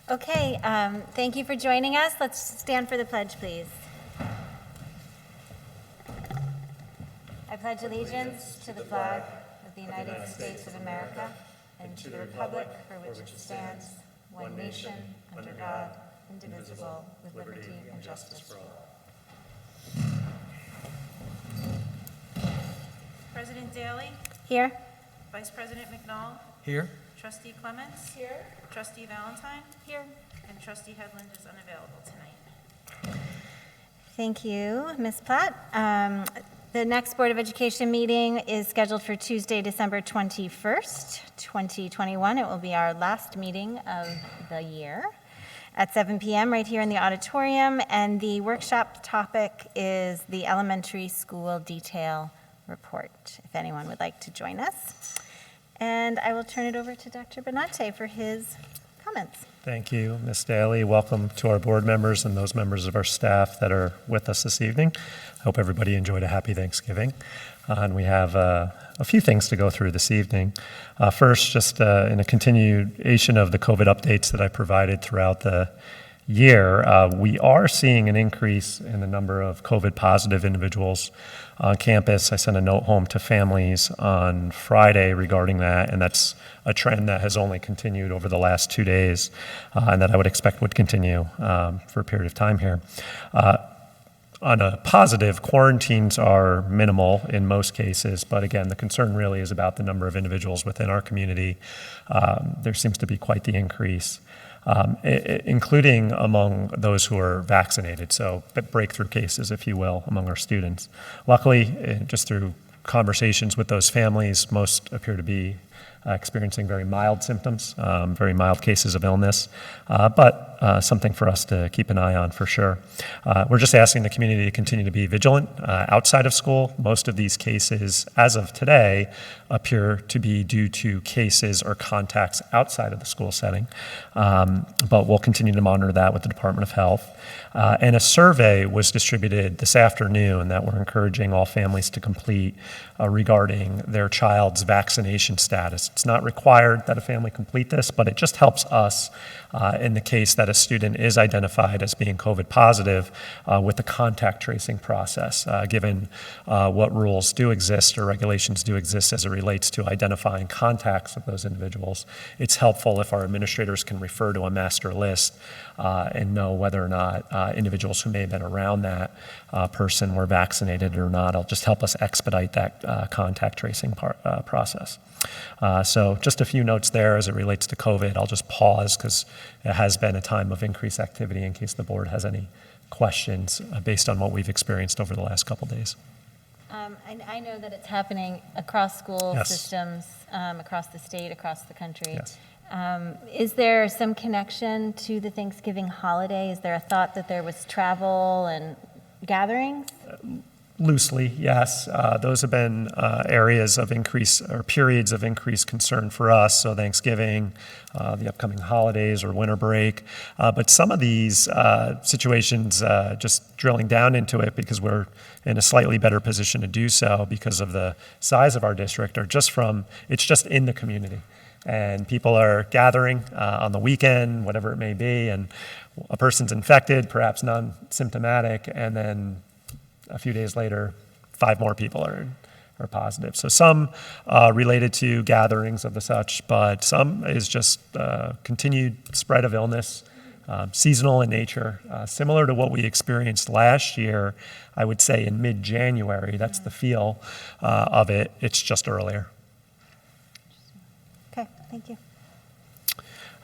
Okay, thank you for joining us. Let's stand for the pledge, please. I pledge allegiance to the flag of the United States of America and to the republic for which it stands, one nation, under God, indivisible, with liberty and justice for all. President Daly, Here. Vice President McNall, Here. Trustee Clements, Here. Trustee Valentine, Here. and Trustee Headland is unavailable tonight. Thank you, Ms. Platt. The next Board of Education meeting is scheduled for Tuesday, December 21st, 2021. It will be our last meeting of the year at 7 p.m. right here in the auditorium. And the workshop topic is the elementary school detail report, if anyone would like to join us. And I will turn it over to Dr. Benante for his comments. Thank you, Ms. Daly. Welcome to our board members and those members of our staff that are with us this evening. I hope everybody enjoyed a happy Thanksgiving. And we have a few things to go through this evening. First, just in a continuation of the COVID updates that I provided throughout the year, we are seeing an increase in the number of COVID positive individuals on campus. I sent a note home to families on Friday regarding that, and that's a trend that has only continued over the last 2 days, and that I would expect would continue for a period of time here. On a positive, quarantines are minimal in most cases, but again, the concern really is about the number of individuals within our community. There seems to be quite the increase. Including among those who are vaccinated, so breakthrough cases, if you will, among our students. Luckily, just through conversations with those families, most appear to be experiencing very mild symptoms, very mild cases of illness, but something for us to keep an eye on for sure. We're just asking the community to continue to be vigilant outside of school. Most of these cases, as of today, appear to be due to cases or contacts outside of the school setting, but we'll continue to monitor that with the Department of Health. And a survey was distributed this afternoon that we're encouraging all families to complete regarding their child's vaccination status. It's not required that a family complete this, but it just helps us in the case that a student is identified as being COVID positive with the contact tracing process, given what rules do exist or regulations do exist as it relates to identifying contacts of those individuals. It's helpful if our administrators can refer to a master list and know whether or not individuals who may have been around that person were vaccinated or not. It'll just help us expedite that contact tracing process. So just a few notes there as it relates to COVID. I'll just pause because it has been a time of increased activity in case the board has any questions based on what we've experienced over the last couple days. I know that it's happening across school Yes. systems, across the state, across the country. Yes. Is there some connection to the Thanksgiving holiday? Is there a thought that there was travel and gatherings? Loosely, yes. Those have been areas of increase or periods of increased concern for us. So Thanksgiving, the upcoming holidays or winter break. But some of these situations, just drilling down into it because we're in a slightly better position to do so because of the size of our district, are it's just in the community. And people are gathering on the weekend, whatever it may be, and a person's infected, perhaps non-symptomatic, and then a few days later, 5 more people are positive. So some related to gatherings of the such, but some is just continued spread of illness, seasonal in nature, similar to what we experienced last year, I would say in mid-January. That's the feel of it. It's just earlier. Okay, thank you.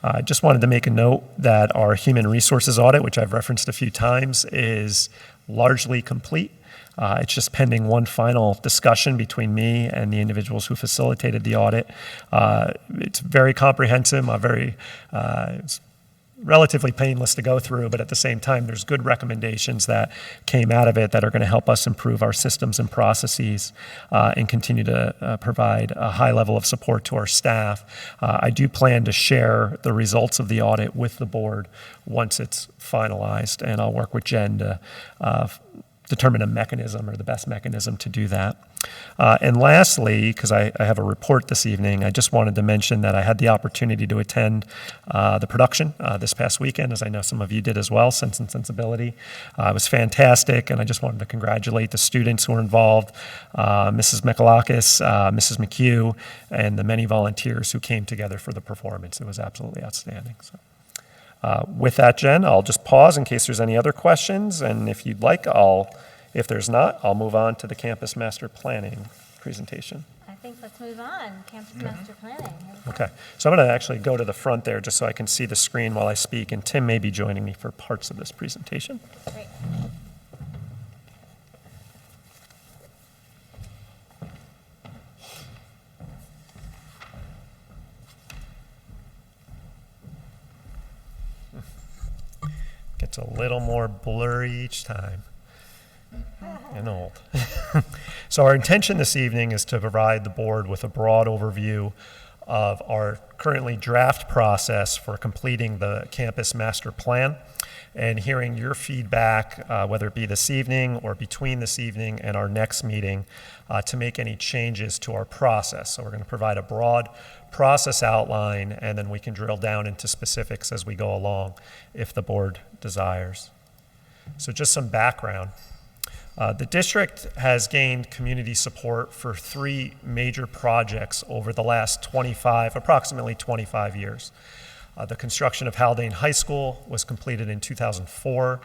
I just wanted to make a note that our human resources audit, which I've referenced a few times, is largely complete. It's just pending one final discussion between me and the individuals who facilitated the audit. It's very comprehensive, it's relatively painless to go through, but at the same time, there's good recommendations that came out of it that are going to help us improve our systems and processes and continue to provide a high level of support to our staff. I do plan to share the results of the audit with the board once it's finalized, and I'll work with Jen to determine a mechanism or the best mechanism to do that. And lastly, because I have a report this evening, I just wanted to mention that I had the opportunity to attend the production this past weekend, as I know some of you did as well, Sense and Sensibility. It was fantastic, and I just wanted to congratulate the students who were involved, Mrs. Mikalakis, Mrs. McHugh, and the many volunteers who came together for the performance. It was absolutely outstanding. So, with that, Jen, I'll just pause in case there's any other questions, and if you'd like, if there's not, I'll move on to the campus master planning presentation. I think let's move on. Campus master planning. Okay, so I'm going to actually go to the front there just so I can see the screen while I speak, and Tim may be joining me for parts of this presentation. Great. Gets a little more blurry each time. And old. So our intention this evening is to provide the board with a broad overview of our currently draft process for completing the campus master plan and hearing your feedback, whether it be this evening or between this evening and our next meeting, to make any changes to our process. So we're going to provide a broad process outline, and then we can drill down into specifics as we go along if the board desires. So just some background. The district has gained community support for 3 major projects over the last approximately 25 years. The construction of Haldane High School was completed in 2004.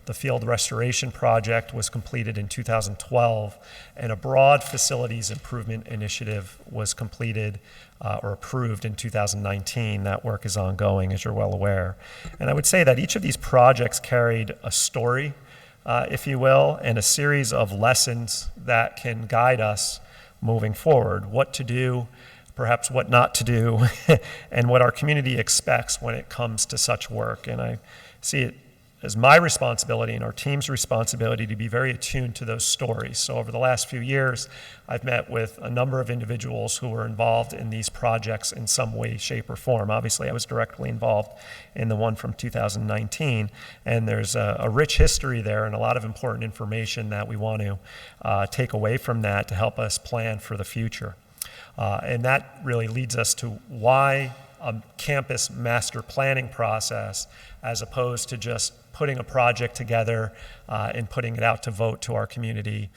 The field restoration project was completed in 2012, and a broad facilities improvement initiative was completed or approved in 2019. That work is ongoing, as you're well aware. And I would say that each of these projects carried a story, if you will, and a series of lessons that can guide us moving forward, what to do, perhaps what not to do, and what our community expects when it comes to such work. And I see it as my responsibility and our team's responsibility to be very attuned to those stories. So over the last few years, I've met with a number of individuals who were involved in these projects in some way, shape, or form. Obviously, I was directly involved in the one from 2019, and there's a rich history there and a lot of important information that we want to take away from that to help us plan for the future. And that really leads us to why a campus master planning process as opposed to just putting a project together and putting it out to vote to our community,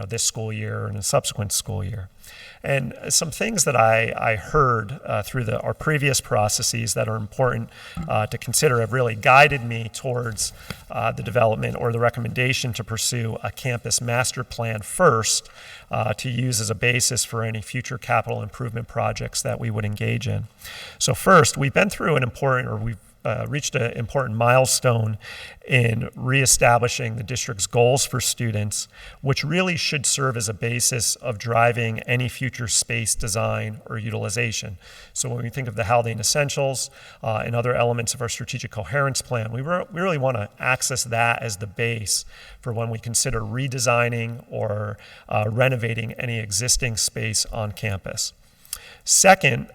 this school year and a subsequent school year. And some things that I heard through our previous processes that are important to consider have really guided me towards the development or the recommendation to pursue a campus master plan first to use as a basis for any future capital improvement projects that we would engage in. So first, we've been through we've reached an important milestone in reestablishing the district's goals for students, which really should serve as a basis of driving any future space design or utilization. So when we think of the Haldane Essentials and other elements of our strategic coherence plan, we really want to access that as the base for when we consider redesigning or renovating any existing space on campus. Second,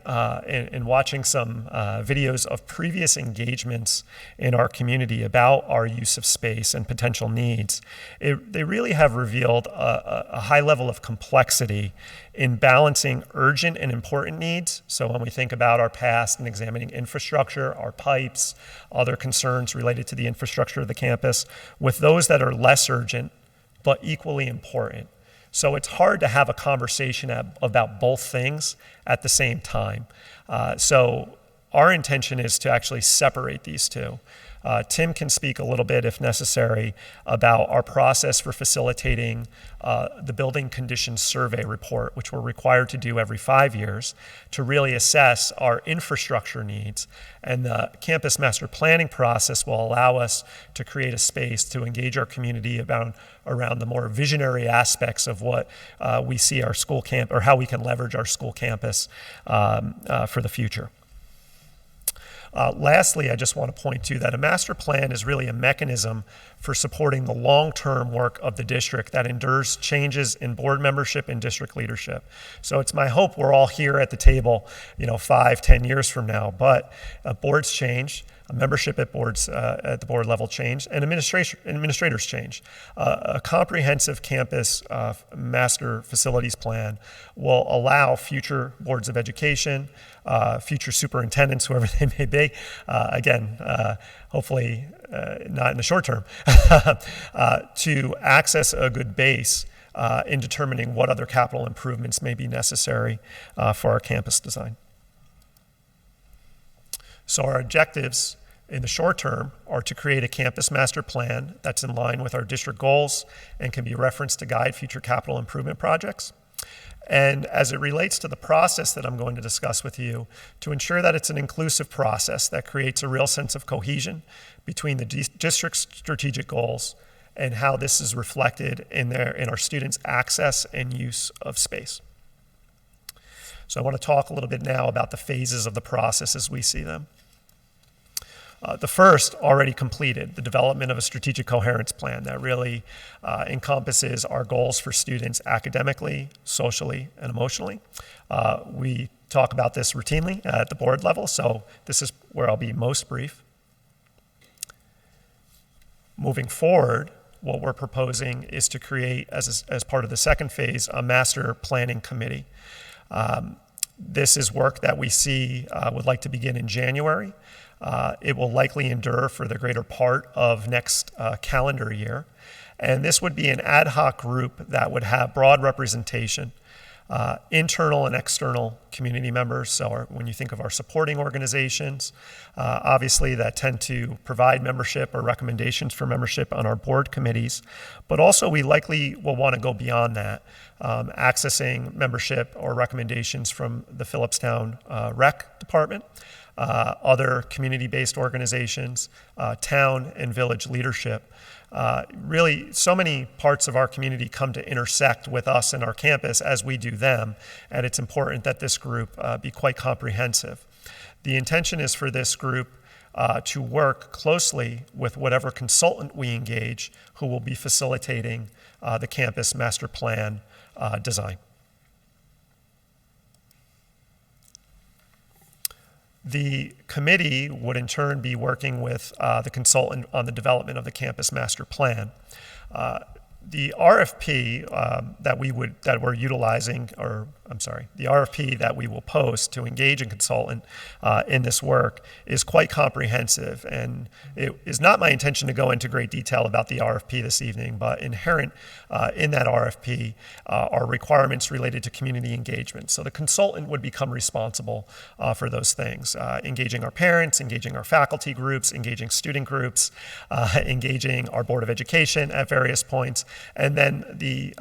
in watching some videos of previous engagements in our community about our use of space and potential needs, they really have revealed a high level of complexity in balancing urgent and important needs. So when we think about our past and examining infrastructure, our pipes, other concerns related to the infrastructure of the campus, with those that are less urgent but equally important. So it's hard to have a conversation about both things at the same time. So our intention is to actually separate these two. Tim can speak a little bit, if necessary, about our process for facilitating the building conditions survey report, which we're required to do every 5 years to really assess our infrastructure needs. And the campus master planning process will allow us to create a space to engage our community around the more visionary aspects of what we see our school camp, or how we can leverage our school campus for the future. Lastly, I just want to point to that a master plan is really a mechanism for supporting the long-term work of the district that endures changes in board membership and district leadership. So it's my hope we're all here at the table, 5-10 years from now, but boards change, membership at boards at the board level change, and administrators change. A comprehensive campus master facilities plan will allow future boards of education, future superintendents, whoever they may be, hopefully not in the short term, to access a good base in determining what other capital improvements may be necessary for our campus design. So our objectives in the short term are to create a campus master plan that's in line with our district goals and can be referenced to guide future capital improvement projects. And as it relates to the process that I'm going to discuss with you, to ensure that it's an inclusive process that creates a real sense of cohesion between the district's strategic goals and how this is reflected in our students' access and use of space. So I want to talk a little bit now about the phases of the process as we see them. The first, already completed, the development of a strategic coherence plan that really encompasses our goals for students academically, socially, and emotionally. We talk about this routinely at the board level, so this is where I'll be most brief. Moving forward, what we're proposing is to create, as part of the second phase, a master planning committee. This is work that we see would like to begin in January. It will likely endure for the greater part of next calendar year. And this would be an ad hoc group that would have broad representation, internal and external community members. So when you think of our supporting organizations, obviously that tend to provide membership or recommendations for membership on our board committees. But also we likely will want to go beyond that, accessing membership or recommendations from the Phillipstown Rec Department, other community-based organizations, town and village leadership. Really, so many parts of our community come to intersect with us and our campus as we do them, and it's important that this group be quite comprehensive. The intention is for this group to work closely with whatever consultant we engage who will be facilitating the campus master plan design. The committee would in turn be working with the consultant on the development of the campus master plan. The RFP that we're utilizing, the RFP that we will post to engage a consultant in this work is quite comprehensive, and it is not my intention to go into great detail about the RFP this evening, but inherent in that RFP are requirements related to community engagement. So the consultant would become responsible for those things, engaging our parents, engaging our faculty groups, engaging student groups, engaging our Board of Education at various points. And then the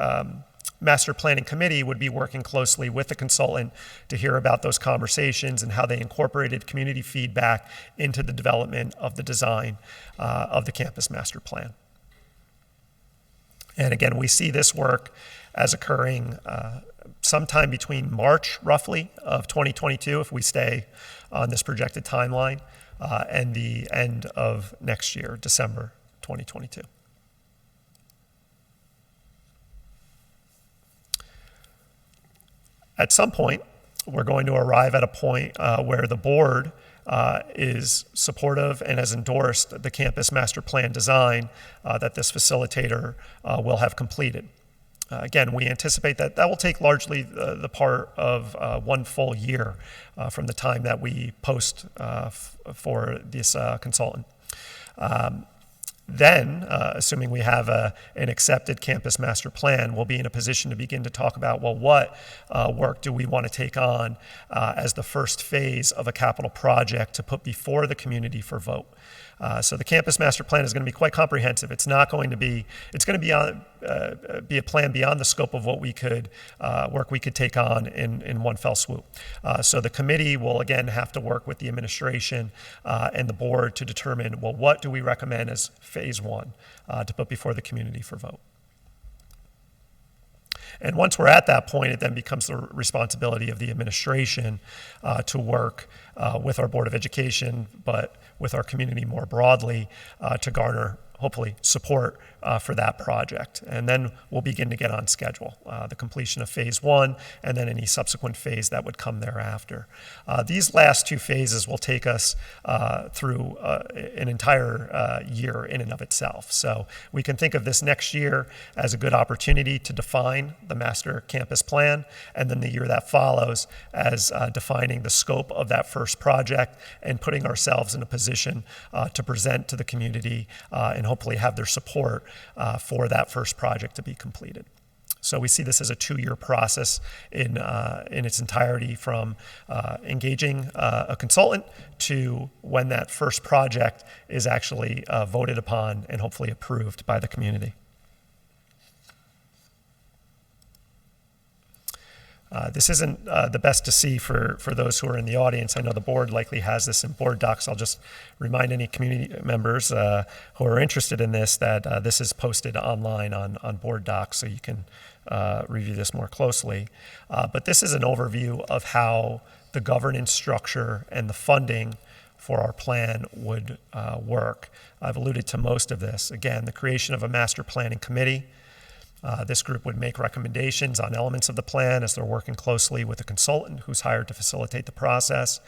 Master Planning Committee would be working closely with the consultant to hear about those conversations and how they incorporated community feedback into the development of the design of the campus master plan. And again, we see this work as occurring sometime between March, roughly, of 2022, if we stay on this projected timeline, and the end of next year, December 2022. At some point, we're going to arrive at a point where the board is supportive and has endorsed the campus master plan design that this facilitator will have completed. Again, we anticipate that will take largely the part of 1 full year from the time that we post for this consultant. Then, assuming we have an accepted campus master plan, we'll be in a position to begin to talk about, well, what work do we want to take on as the first phase of a capital project to put before the community for vote. So the campus master plan is going to be quite comprehensive. It's going to be a plan beyond the scope of what we could work we could take on in one fell swoop. So the committee will again have to work with the administration and the board to determine, well, what do we recommend as phase one to put before the community for vote. And once we're at that point, it then becomes the responsibility of the administration to work with our Board of Education, but with our community more broadly, to garner, hopefully, support for that project. And then we'll begin to get on schedule, the completion of phase 1 and then any subsequent phase that would come thereafter. These last 2 phases will take us through an entire year in and of itself. So we can think of this next year as a good opportunity to define the master campus plan, and then the year that follows as defining the scope of that first project and putting ourselves in a position to present to the community and hopefully have their support for that first project to be completed. So we see this as a 2-year process in its entirety, from engaging a consultant to when that first project is actually voted upon and hopefully approved by the community. This isn't the best to see for those who are in the audience. I know the board likely has this in board docs. I'll just remind any community members who are interested in this that this is posted online on board docs, so you can review this more closely. But this is an overview of how the governance structure and the funding for our plan would work. I've alluded to most of this. Again, the creation of a master planning committee. This group would make recommendations on elements of the plan as they're working closely with a consultant who's hired to facilitate the process.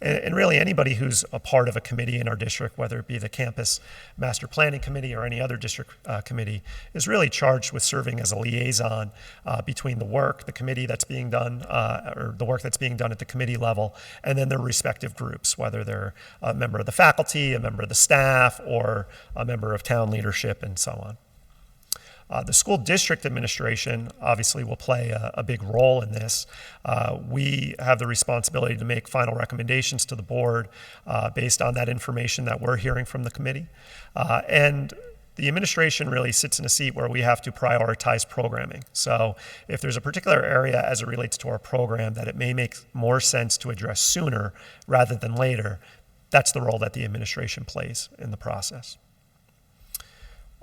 And really anybody who's a part of a committee in our district, whether it be the campus master planning committee or any other district committee, is really charged with serving as a liaison between the work, the committee that's being done, or the work that's being done at the committee level, and then their respective groups, whether they're a member of the faculty, a member of the staff, or a member of town leadership, and so on. The school district administration obviously will play a big role in this. We have the responsibility to make final recommendations to the board based on that information that we're hearing from the committee. And the administration really sits in a seat where we have to prioritize programming. So if there's a particular area as it relates to our program that it may make more sense to address sooner rather than later, that's the role that the administration plays in the process.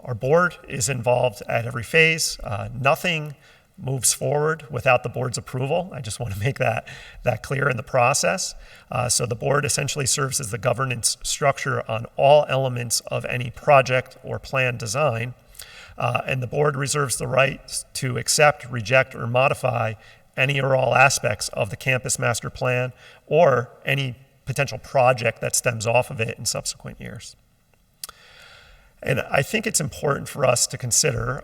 Our board is involved at every phase. Nothing moves forward without the board's approval. I just want to make that clear in the process. So the board essentially serves as the governance structure on all elements of any project or plan design. And the board reserves the right to accept, reject, or modify any or all aspects of the campus master plan or any potential project that stems off of it in subsequent years. And I think it's important for us to consider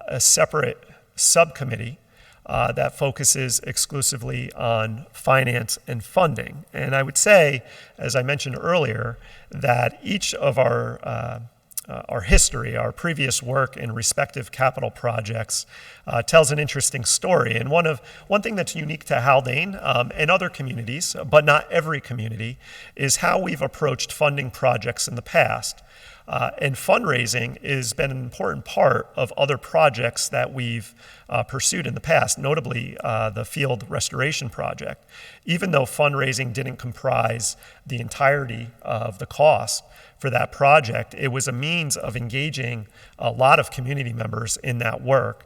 a separate subcommittee that focuses exclusively on finance and funding. And I would say, as I mentioned earlier, that each of our history, our previous work in respective capital projects tells an interesting story. And one thing that's unique to Haldane and other communities, but not every community, is how we've approached funding projects in the past. And fundraising has been an important part of other projects that we've pursued in the past, notably the field restoration project. Even though fundraising didn't comprise the entirety of the cost for that project, it was a means of engaging a lot of community members in that work,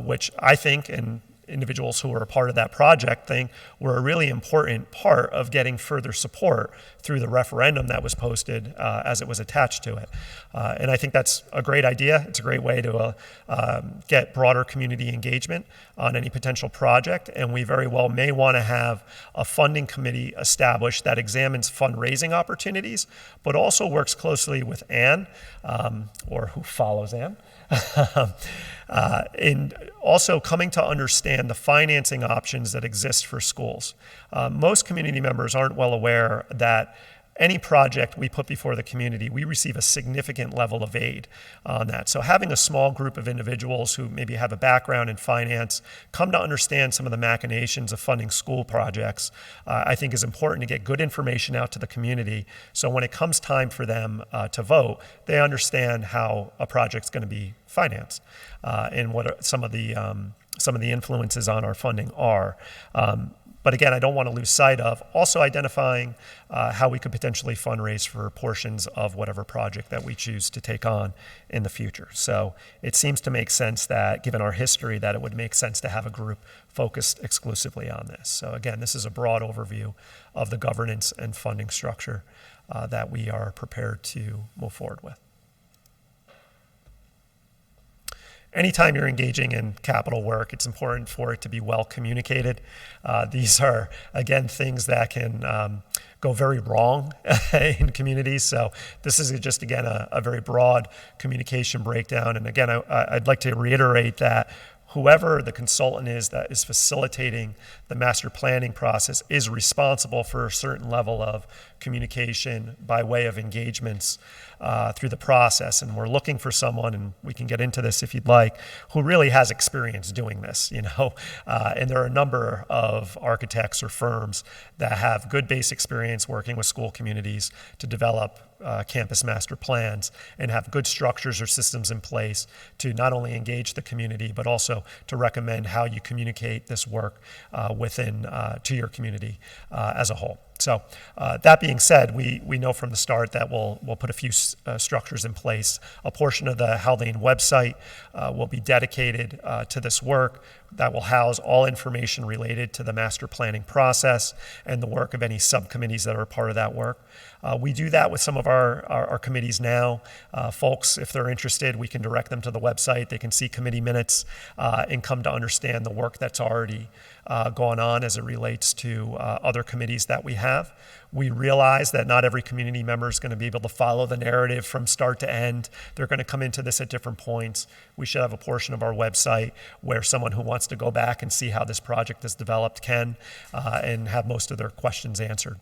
which I think, and individuals who were a part of that project think were a really important part of getting further support through the referendum that was posted as it was attached to it. And I think that's a great idea. It's a great way to get broader community engagement on any potential project. And we very well may want to have a funding committee established that examines fundraising opportunities, but also works closely with Ann, or who follows Ann, and also coming to understand the financing options that exist for schools. Most community members aren't well aware that any project we put before the community, we receive a significant level of aid on that. So having a small group of individuals who maybe have a background in finance come to understand some of the machinations of funding school projects, I think is important to get good information out to the community. So when it comes time for them to vote, they understand how a project's going to be financed and what some of the influences on our funding are. But again, I don't want to lose sight of also identifying how we could potentially fundraise for portions of whatever project that we choose to take on in the future. So it seems to make sense that, given our history, that it would make sense to have a group focused exclusively on this. So again, this is a broad overview of the governance and funding structure that we are prepared to move forward with. Anytime you're engaging in capital work, it's important for it to be well communicated. These are, again, things that can go very wrong in communities. So this is just, again, a very broad communication breakdown. And again, I'd like to reiterate that whoever the consultant is that is facilitating the master planning process is responsible for a certain level of communication by way of engagements through the process. And we're looking for someone, and we can get into this if you'd like, who really has experience doing this, and there are a number of architects or firms that have good base experience working with school communities to develop campus master plans and have good structures or systems in place to not only engage the community, but also to recommend how you communicate this work to your community as a whole. So that being said, we know from the start that we'll put a few structures in place. A portion of the Haldane website will be dedicated to this work that will house all information related to the master planning process and the work of any subcommittees that are a part of that work. We do that with some of our committees now. Folks, if they're interested, we can direct them to the website. They can see committee minutes and come to understand the work that's already gone on as it relates to other committees that we have. We realize that not every community member is going to be able to follow the narrative from start to end. They're going to come into this at different points. We should have a portion of our website where someone who wants to go back and see how this project is developed can and have most of their questions answered.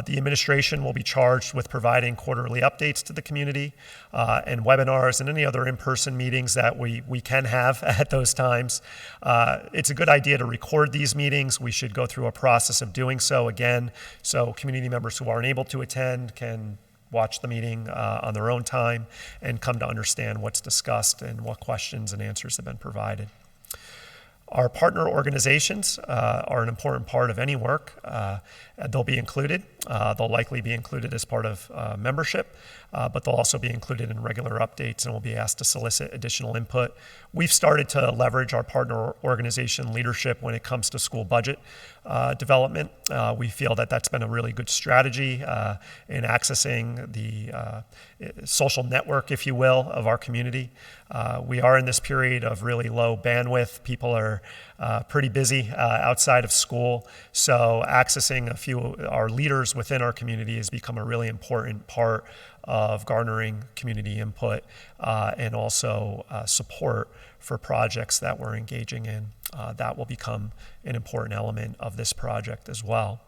The administration will be charged with providing quarterly updates to the community and webinars and any other in-person meetings that we can have at those times. It's a good idea to record these meetings. We should go through a process of doing so again, so community members who aren't able to attend can watch the meeting on their own time and come to understand what's discussed and what questions and answers have been provided. Our partner organizations are an important part of any work. They'll be included. They'll likely be included as part of membership, but they'll also be included in regular updates and will be asked to solicit additional input. We've started to leverage our partner organization leadership when it comes to school budget development. We feel that that's been a really good strategy in accessing the social network, if you will, of our community. We are in this period of really low bandwidth. People are pretty busy outside of school, so accessing a few of our leaders within our community has become a really important part of garnering community input and also support for projects that we're engaging in. That will become an important element of this project as well.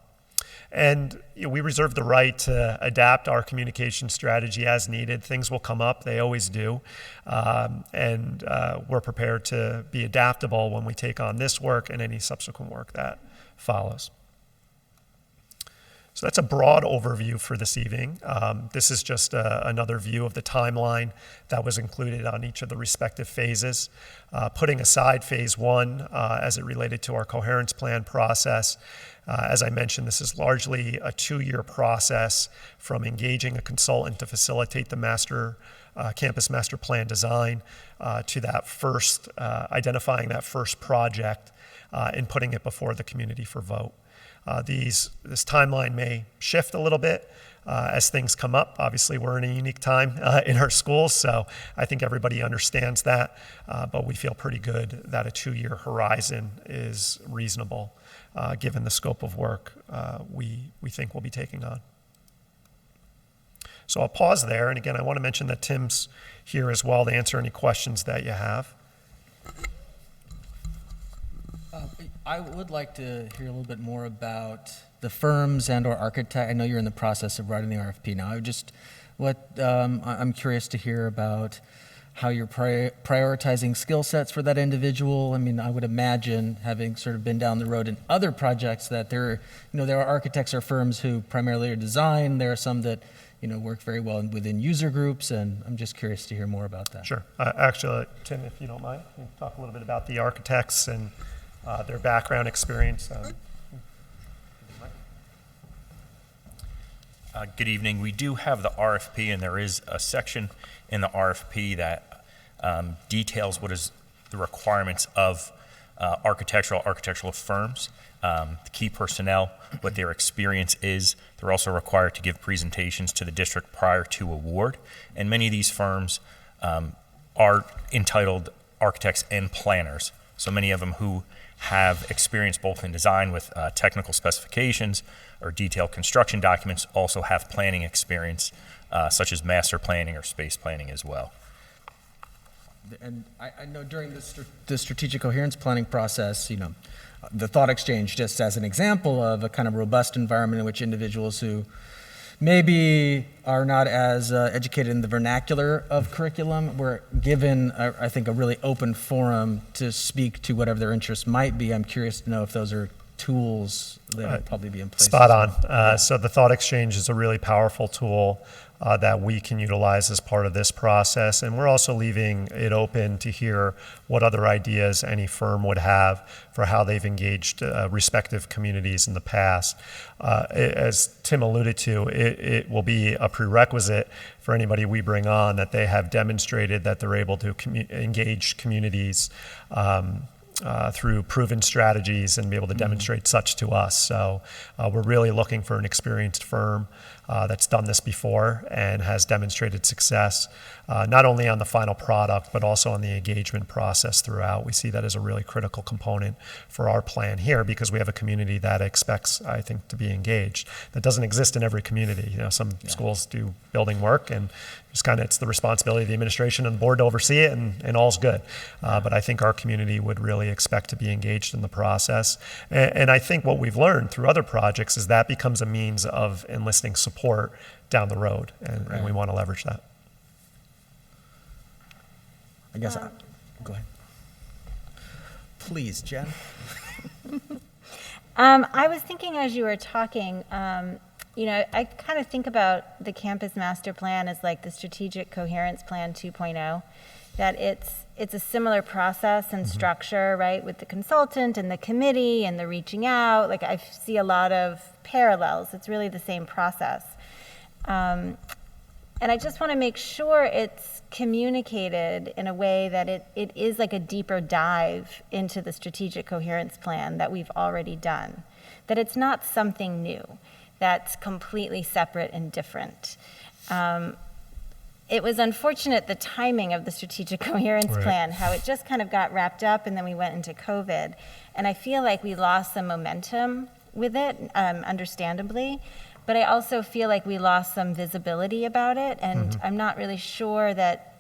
And we reserve the right to adapt our communication strategy as needed. Things will come up, they always do. And we're prepared to be adaptable when we take on this work and any subsequent work that follows. So that's a broad overview for this evening. This is just another view of the timeline that was included on each of the respective phases. Putting aside phase one as it related to our coherence plan process, as I mentioned, this is largely a 2-year process from engaging a consultant to facilitate the campus master plan design to that first, identifying that first project and putting it before the community for vote. This timeline may shift a little bit as things come up. Obviously, we're in a unique time in our schools, so I think everybody understands that, but we feel pretty good that a 2-year horizon is reasonable given the scope of work we think we'll be taking on. So I'll pause there, and again, I want to mention that Tim's here as well to answer any questions that you have. I would like to hear a little bit more about the firms and or architect. I know you're in the process of writing the RFP now. I'm curious to hear about how you're prioritizing skill sets for that individual. I mean, I would imagine, having sort of been down the road in other projects, that there are architects or firms who primarily are design. There are some that work very well within user groups, and I'm just curious to hear more about that. Sure. Actually, Tim, if you don't mind, can you talk a little bit about the architects and their background experience? Good evening. We do have the RFP, and there is a section in the RFP that details what is the requirements of architectural firms, the key personnel, what their experience is. They're also required to give presentations to the district prior to award, and many of these firms are entitled architects and planners. So many of them who have experience both in design with technical specifications or detailed construction documents also have planning experience, such as master planning or space planning as well. And I know during the strategic coherence planning process, the thought exchange, just as an example of a kind of robust environment in which individuals who maybe are not as educated in the vernacular of curriculum were given, I think, a really open forum to speak to whatever their interests might be. I'm curious to know if those are tools that would probably be in place. Spot on. So the thought exchange is a really powerful tool that we can utilize as part of this process. And we're also leaving it open to hear what other ideas any firm would have for how they've engaged respective communities in the past. As Tim alluded to, it will be a prerequisite for anybody we bring on that they have demonstrated that they're able to engage communities through proven strategies and be able to demonstrate such to us. So we're really looking for an experienced firm that's done this before and has demonstrated success, not only on the final product, but also on the engagement process throughout. We see that as a really critical component for our plan here because we have a community that expects, I think, to be engaged. That doesn't exist in every community. Some schools do building work and just kind of it's the responsibility of the administration and the board to oversee it and all's good. But I think our community would really expect to be engaged in the process. And I think what we've learned through other projects is that becomes a means of enlisting support down the road, and we want to leverage that. I guess go ahead. Please, Jen. I was thinking as you were talking, I kind of think about the campus master plan as like the strategic coherence plan 2.0, that it's a similar process and structure, right, with the consultant and the committee and the reaching out. Like I see a lot of parallels. It's really the same process. And I just want to make sure it's communicated in a way that it is like a deeper dive into the strategic coherence plan that we've already done, that it's not something new, that's completely separate and different. It was unfortunate the timing of the strategic coherence plan, how it just kind of got wrapped up and then we went into COVID. And I feel like we lost some momentum with it, understandably. But I also feel like we lost some visibility about it. And I'm not really sure that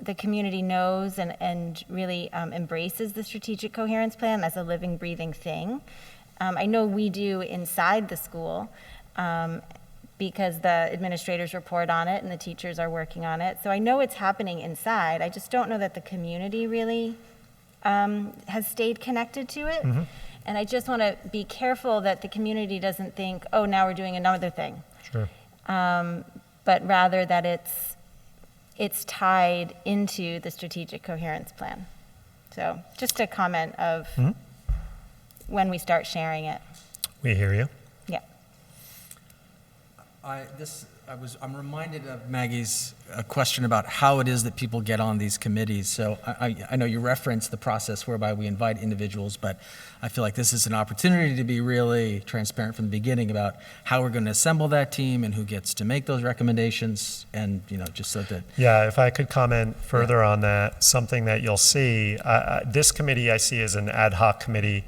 the community knows and really embraces the strategic coherence plan as a living, breathing thing. I know we do inside the school. Because the administrators report on it and the teachers are working on it. So I know it's happening inside. I just don't know that the community really has stayed connected to it. And I just want to be careful that the community doesn't think, oh, now we're doing another thing. Sure. But rather that it's tied into the strategic coherence plan. So just a comment of when we start sharing it. We hear you. Yeah. I'm reminded of Maggie's question about how it is that people get on these committees. So I know you referenced the process whereby we invite individuals, but I feel like this is an opportunity to be really transparent from the beginning about how we're going to assemble that team and who gets to make those recommendations, and just so that. Yeah, if I could comment further on that, something that you'll see, this committee I see as an ad hoc committee,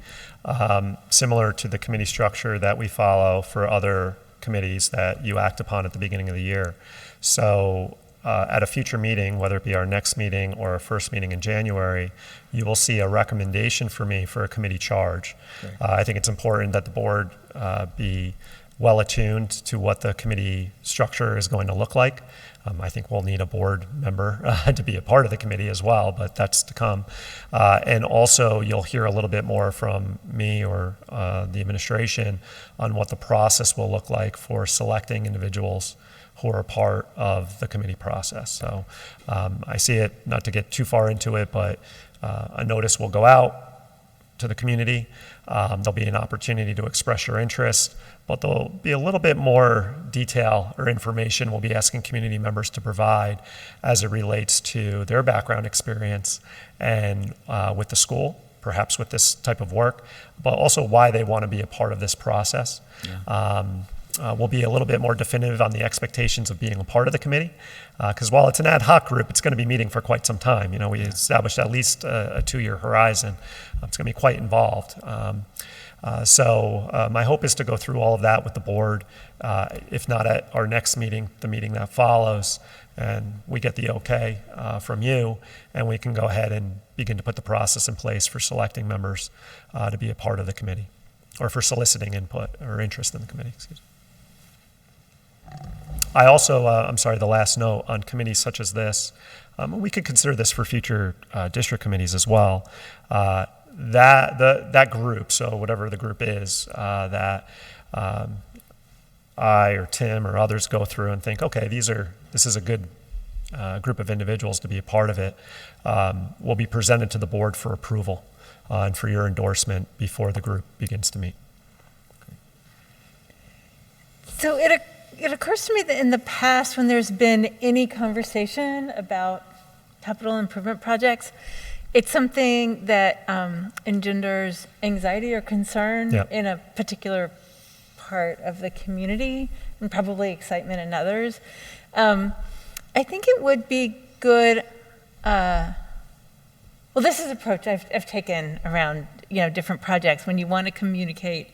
similar to the committee structure that we follow for other committees that you act upon at the beginning of the year. So at a future meeting, whether it be our next meeting or our first meeting in January, you will see a recommendation for me for a committee charge. I think it's important that the board be well attuned to what the committee structure is going to look like. I think we'll need a board member to be a part of the committee as well, but that's to come. And also, you'll hear a little bit more from me or the administration on what the process will look like for selecting individuals who are a part of the committee process. So I see it, not to get too far into it, but a notice will go out to the community. There'll be an opportunity to express your interest, but there'll be a little bit more detail or information we'll be asking community members to provide as it relates to their background experience and with the school, perhaps with this type of work, but also why they want to be a part of this process. Yeah. We'll be a little bit more definitive on the expectations of being a part of the committee, because while it's an ad hoc group, it's going to be meeting for quite some time. We established at least a 2-year horizon. It's going to be quite involved. So my hope is to go through all of that with the board, if not at our next meeting, the meeting that follows, and we get the okay from you, and we can go ahead and begin to put the process in place for selecting members to be a part of the committee, or for soliciting input or interest in the committee. Excuse me. I also, I'm sorry, the last note on committees such as this, we could consider this for future district committees as well. That group, so whatever the group is, that I or Tim or others go through and think, okay, this is a good group of individuals to be a part of it, will be presented to the board for approval and for your endorsement before the group begins to meet. So it occurs to me that in the past, when there's been any conversation about capital improvement projects, it's something that engenders anxiety or concern in a particular part of the community, and probably excitement in others. I think it would be good. Well, this is an approach I've taken around different projects when you want to communicate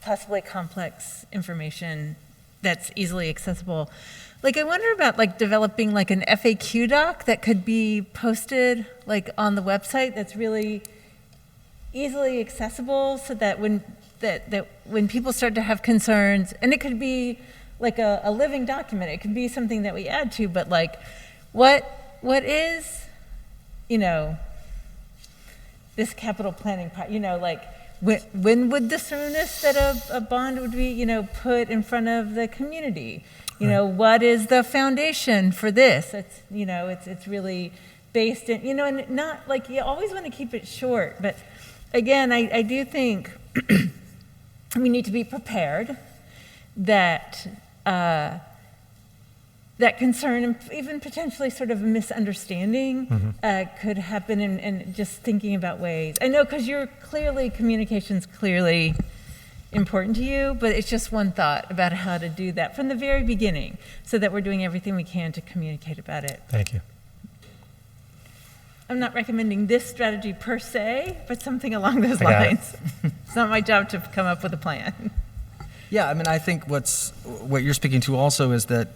possibly complex information that's easily accessible. Like, I wonder about developing an FAQ doc that could be posted on the website that's really easily accessible, so that when people start to have concerns, and it could be a living document, it could be something that we add to, but what is this capital planning when would the soonest that a bond would be, put in front of the community? What is the foundation for this? It's, it's really based in, and not you always want to keep it short. But again, I do think we need to be prepared that that concern and even potentially sort of a misunderstanding could happen, and just thinking about ways. I know, because communication's clearly important to you, but it's just one thought about how to do that from the very beginning, so that we're doing everything we can to communicate about it. Thank you. I'm not recommending this strategy per se, but something along those lines. It's not my job to come up with a plan. Yeah, I mean, I think what you're speaking to also is that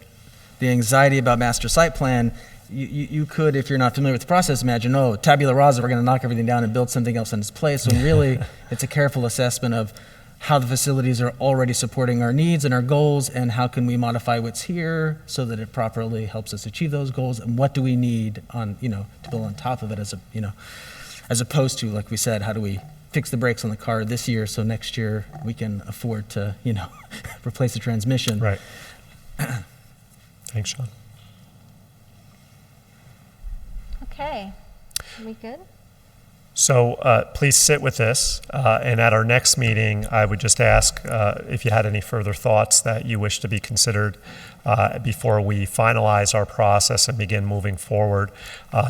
the anxiety about master site plan, you could, if you're not familiar with the process, imagine, tabula rasa, we're going to knock everything down and build something else in its place. When really, it's a careful assessment of how the facilities are already supporting our needs and our goals, and how can we modify what's here so that it properly helps us achieve those goals, and what do we need to build on top of it, as opposed to, like we said, how do we fix the brakes on the car this year so next year we can afford to replace the transmission. Right. Thanks, Sean. Okay, are we good? So please sit with this, and at our next meeting, I would just ask if you had any further thoughts that you wish to be considered before we finalize our process and begin moving forward,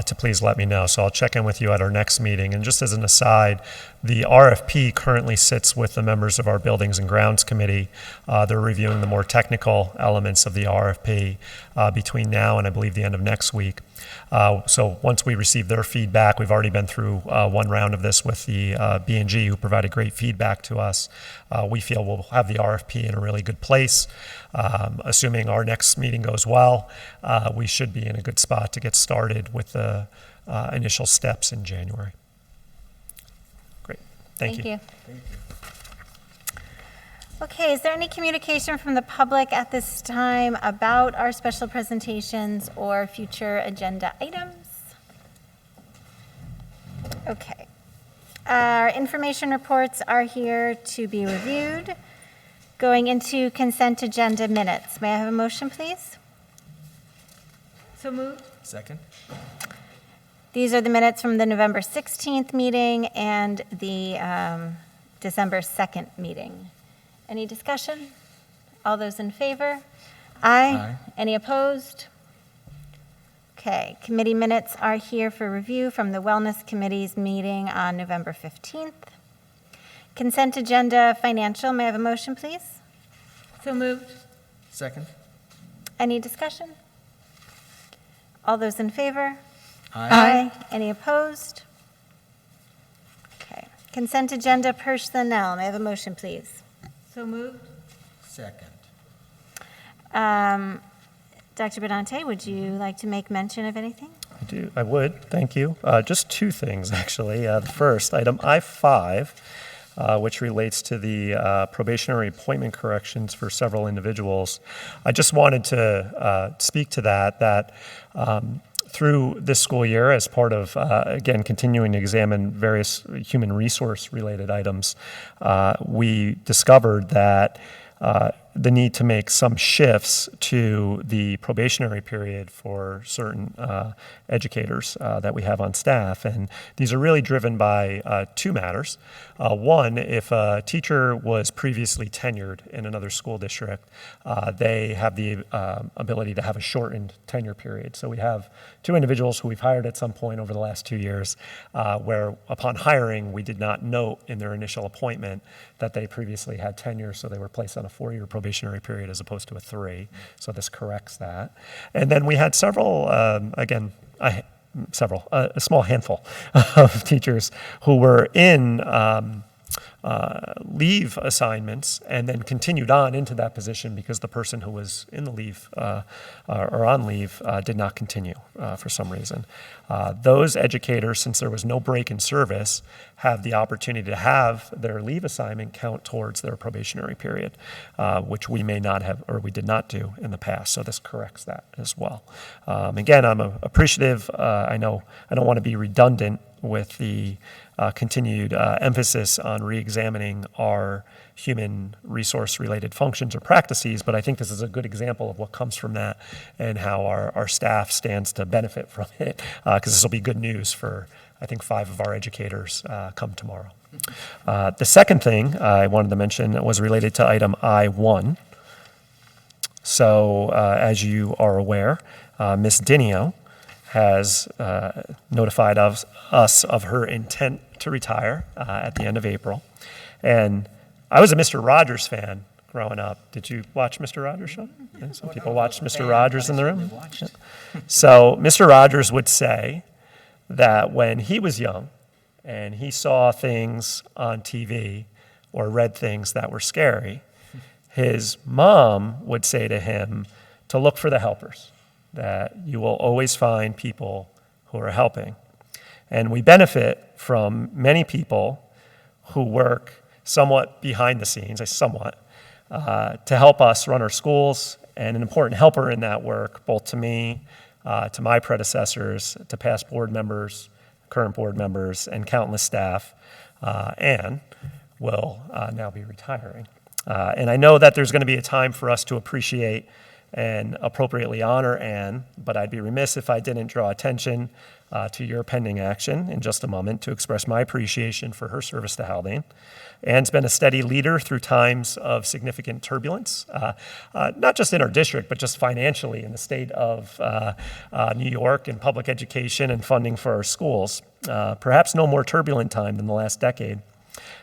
to please let me know. So I'll check in with you at our next meeting. And just as an aside, the RFP currently sits with the members of our Buildings and Grounds Committee. They're reviewing the more technical elements of the RFP between now and I believe the end of next week. So once we receive their feedback, we've already been through one round of this with the B&G, who provided great feedback to us. We feel we'll have the RFP in a really good place. Assuming our next meeting goes well, we should be in a good spot to get started with the initial steps in January. Great. Thank you. Okay, is there any communication from the public at this time about our special presentations or future agenda items? Okay. Our information reports are here to be reviewed. Going into consent agenda minutes. May I have a motion, please? So moved. Second. These are the minutes from the November 16th meeting and the December 2nd meeting. Any discussion? All those in favor? Aye. Aye. Any opposed? Okay, committee minutes are here for review from the Wellness Committee's meeting on November 15th. Consent agenda financial, may I have a motion, please? So moved. Second? Any discussion? All those in favor? Aye. Any opposed? Okay. Consent agenda personnel. May I have a motion, please? So moved. Second. Dr. Benante, would you like to make mention of anything? I would, thank you. Just two things, actually. The first, item I-5, which relates to the probationary appointment corrections for several individuals. I just wanted to speak to that through this school year, as part of, again, continuing to examine various human resource-related items, we discovered that the need to make some shifts to the probationary period for certain educators that we have on staff. And these are really driven by two matters. One, if a teacher was previously tenured in another school district, they have the ability to have a shortened tenure period. So we have two individuals who we've hired at some point over the last 2 years, where upon hiring, we did not note in their initial appointment that they previously had tenure, so they were placed on a 4-year probationary period as opposed to a 3. So this corrects that. And then we had several, a small handful of teachers who were in leave assignments and then continued on into that position because the person who was in the leave or on leave did not continue for some reason. Those educators, since there was no break in service, have the opportunity to have their leave assignment count towards their probationary period, which we may not have, or we did not do in the past. So this corrects that as well. Again, I'm appreciative. I know I don't want to be redundant with the continued emphasis on reexamining our human resource-related functions or practices, but I think this is a good example of what comes from that and how our staff stands to benefit from it, because this will be good news for, I think, 5 of our educators come tomorrow. The second thing I wanted to mention was related to item I-1. So, as you are aware, Ms. Dinio has notified us of her intent to retire at the end of April. And I was a Mr. Rogers fan growing up. Did you watch Mr. Rogers show? Yeah, some people watched Mr. Rogers in the room. Yeah. So Mr. Rogers would say that when he was young and he saw things on TV or read things that were scary, his mom would say to him to look for the helpers, that you will always find people who are helping. And we benefit from many people who work somewhat behind the scenes, to help us run our schools, and an important helper in that work, both to me, to my predecessors, to past board members, current board members, and countless staff. Anne will now be retiring. And I know that there's going to be a time for us to appreciate and appropriately honor Anne, but I'd be remiss if I didn't draw attention to your pending action in just a moment to express my appreciation for her service to Haldane. Anne's been a steady leader through times of significant turbulence, not just in our district, but just financially in the state of New York and public education and funding for our schools. Perhaps no more turbulent time than the last decade.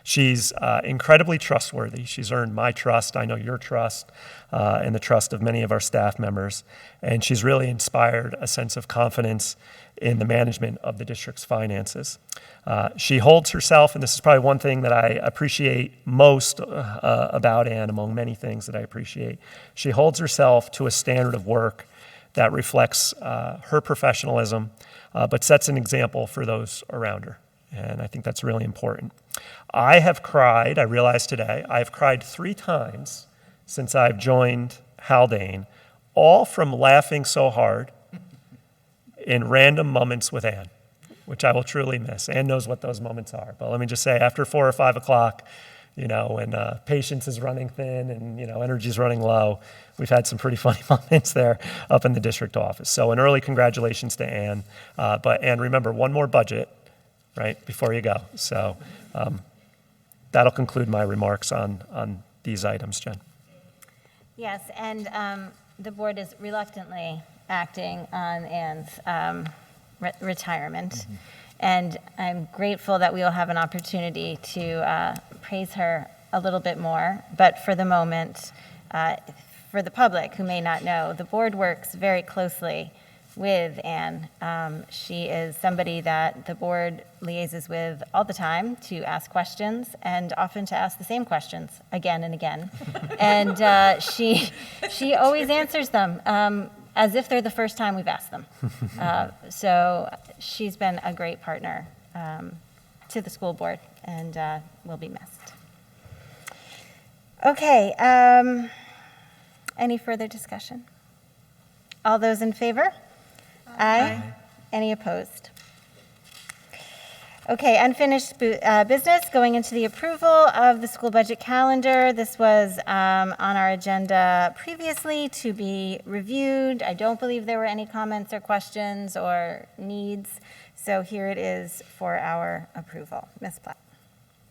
She's incredibly trustworthy. She's earned my trust, I know your trust, and the trust of many of our staff members. And she's really inspired a sense of confidence in the management of the district's finances. She holds herself, and this is probably one thing that I appreciate most about Anne, among many things that I appreciate. She holds herself to a standard of work that reflects her professionalism, but sets an example for those around her. And I think that's really important. I have cried, I realized today, I've cried 3 times since I've joined Haldane, all from laughing so hard in random moments with Anne, which I will truly miss. Anne knows what those moments are. But let me just say, after 4 or 5 o'clock, when patience is running thin and, energy is running low. We've had some pretty funny moments there up in the district office. So an early congratulations to Ann. And remember, one more budget, right, before you go. So that'll conclude my remarks on these items, Jen. Yes, and the board is reluctantly acting on Ann's retirement. Mm-hmm. And I'm grateful that we will have an opportunity to praise her a little bit more. But for the moment, for the public who may not know, the board works very closely with Ann. She is somebody that the board liaises with all the time to ask questions, and often to ask the same questions again and again. And she always answers them as if they're the first time we've asked them. So she's been a great partner to the school board, and will be missed. Okay, any further discussion? All those in favor? Aye. Any opposed? Okay, unfinished business, going into the approval of the school budget calendar. This was on our agenda previously to be reviewed. I don't believe there were any comments or questions or needs, so here it is for our approval. Ms. Platt.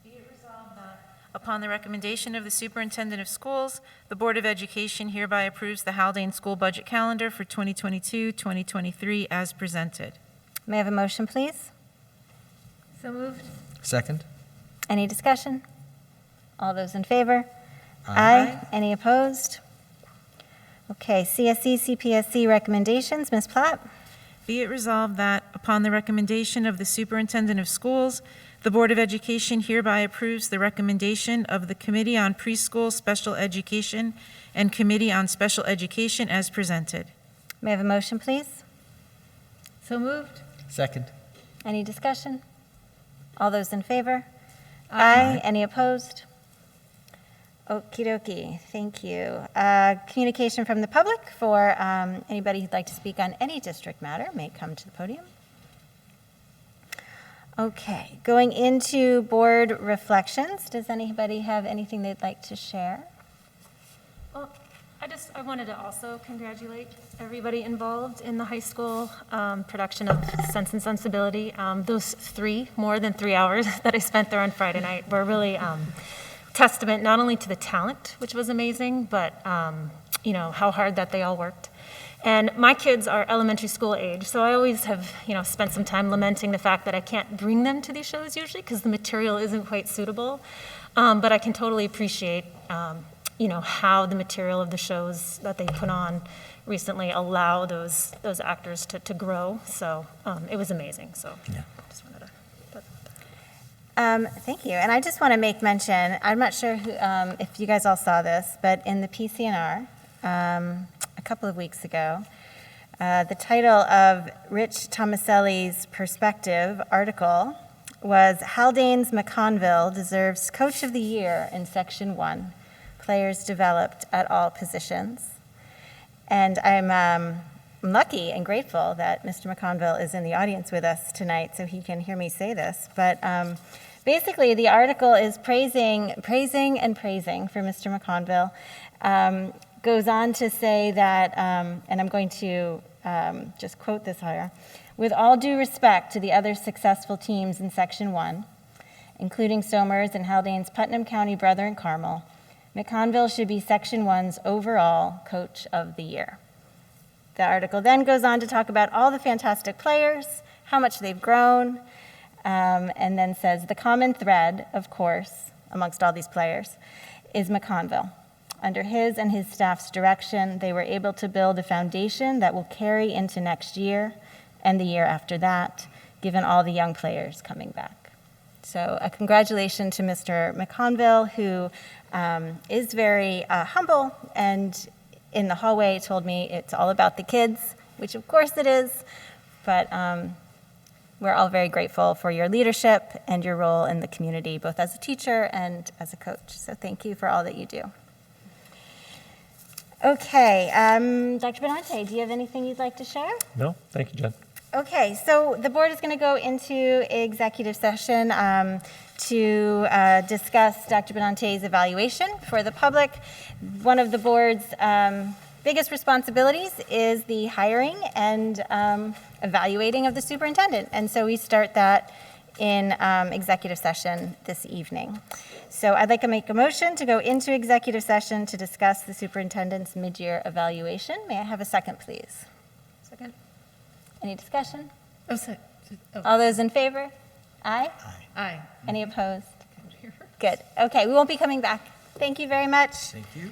Be it resolved that upon the recommendation of the Superintendent of Schools, the Board of Education hereby approves the Haldane School Budget Calendar for 2022-2023 as presented. May I have a motion, please? So moved. Second? Any discussion? All those in favor? Aye. Any opposed? Okay, CSE, CPSC recommendations. Ms. Platt? Be it resolved that upon the recommendation of the Superintendent of Schools, the Board of Education hereby approves the recommendation of the Committee on Preschool Special Education and Committee on Special Education as presented. May I have a motion, please? So moved. Second? Any discussion? All those in favor? Aye. Any opposed? Okie dokie, thank you. Communication from the public for anybody who'd like to speak on any district matter may come to the podium. Okay, going into board reflections, does anybody have anything they'd like to share? Well, I wanted to also congratulate everybody involved in the high school production of Sense and Sensibility. Those more than 3 hours that I spent there on Friday night were really testament not only to the talent, which was amazing, but how hard that they all worked. And my kids are elementary school age, so I always have spent some time lamenting the fact that I can't bring them to these shows usually because the material isn't quite suitable. But I can totally appreciate how the material of the shows that they put on recently allow those actors to grow. So it was amazing. So Yeah. just wanted to put that there. Thank you. And I just want to make mention, I'm not sure who, if you guys all saw this, but in the PCNR a couple of weeks ago, the title of Rich Tomaselli's Perspective article was Haldane's McConville Deserves Coach of the Year in Section 1, Players Developed at All Positions. And I'm lucky and grateful that Mr. McConville is in the audience with us tonight so he can hear me say this. But basically, the article is praising for Mr. McConville. Goes on to say that, and I'm going to just quote this here, with all due respect to the other successful teams in Section 1, including Somers and Haldane's Putnam County brother in Carmel, McConville should be Section 1's overall Coach of the Year. The article then goes on to talk about all the fantastic players, how much they've grown, and then says the common thread, of course, amongst all these players, is McConville. Under his and his staff's direction, they were able to build a foundation that will carry into next year and the year after that, given all the young players coming back. So a congratulations to Mr. McConville, who is very humble, and in the hallway told me it's all about the kids, which of course it is, but we're all very grateful for your leadership and your role in the community, both as a teacher and as a coach. So thank you for all that you do. Okay, Dr. Benante, do you have anything you'd like to share? No? Thank you, Jen. Okay, so the board is going to go into executive session to discuss Dr. Benante's evaluation for the public. One of the board's biggest responsibilities is the hiring and evaluating of the superintendent. And so we start that in executive session this evening. So I'd like to make a motion to go into executive session to discuss the superintendent's mid-year evaluation. May I have a second, please? Second. Any discussion? Oh, so, All those in favor? Aye? aye. Any opposed? Good. Okay, we won't be coming back. Thank you very much. Thank you.